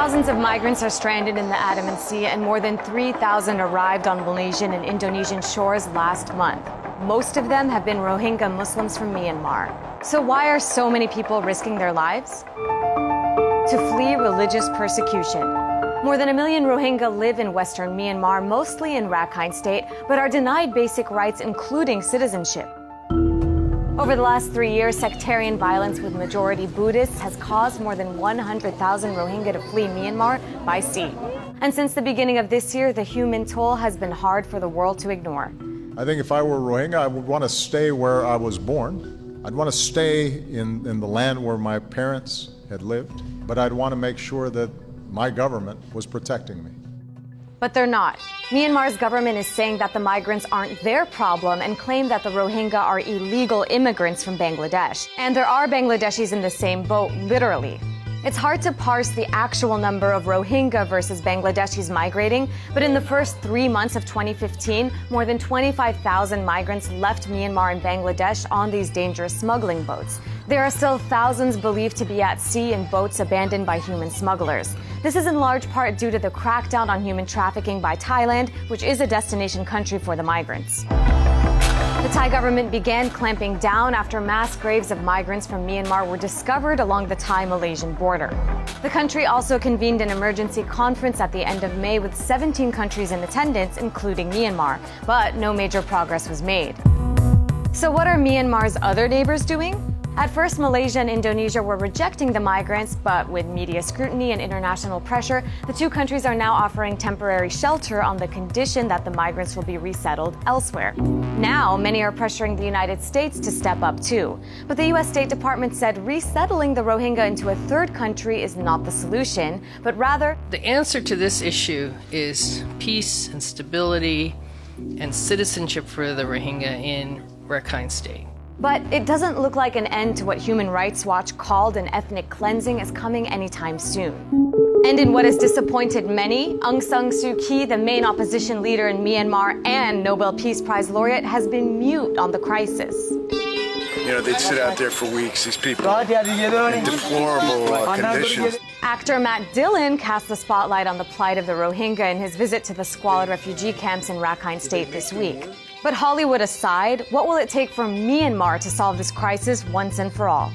Thousands of migrants are stranded in the Andaman Sea, and more than 3,000 arrived on Malaysian and Indonesian shores last month. Most of them have been Rohingya Muslims from Myanmar. So why are so many people risking their lives? To flee religious persecution. More than 1 million Rohingya live in western Myanmar, mostly in Rakhine State, but are denied basic rights, including citizenship. Over the last 3 years, sectarian violence with majority Buddhists has caused more than 100,000 Rohingya to flee Myanmar by sea. And since the beginning of this year, the human toll has been hard for the world to ignore. I think if I were Rohingya, I would want to stay where I was born. I'd want to stay in the land where my parents had lived, but I'd want to make sure that my government was protecting me. But they're not. Myanmar's government is saying that the migrants aren't their problem and claim that the Rohingya are illegal immigrants from Bangladesh. And there are Bangladeshis in the same boat, literally. It's hard to parse the actual number of Rohingya versus Bangladeshis migrating, but in the first 3 months of 2015, more than 25,000 migrants left Myanmar and Bangladesh on these dangerous smuggling boats. There are still thousands believed to be at sea in boats abandoned by human smugglers. This is in large part due to the crackdown on human trafficking by Thailand, which is a destination country for the migrants. The Thai government began clamping down after mass graves of migrants from Myanmar were discovered along the Thai-Malaysian border. The country also convened an emergency conference at the end of May with 17 countries in attendance, including Myanmar, but no major progress was made. So what are Myanmar's other neighbors doing? At first, Malaysia and Indonesia were rejecting the migrants, but with media scrutiny and international pressure, the two countries are now offering temporary shelter on the condition that the migrants will be resettled elsewhere. Now, many are pressuring the United States to step up too. But the U.S. State Department said resettling the Rohingya into a third country is not the solution, but rather... The answer to this issue is peace and stability and citizenship for the Rohingya in Rakhine State. But it doesn't look like an end to what Human Rights Watch called an ethnic cleansing is coming anytime soon. And in what has disappointed many, Aung San Suu Kyi, the main opposition leader in Myanmar and Nobel Peace Prize laureate, has been mute on the crisis. You know, they'd sit out there for weeks, these people, in deplorable conditions. Actor Matt Dillon cast the spotlight on the plight of the Rohingya in his visit to the squalid refugee camps in Rakhine State this week. But Hollywood aside, what will it take for Myanmar to solve this crisis once and for all?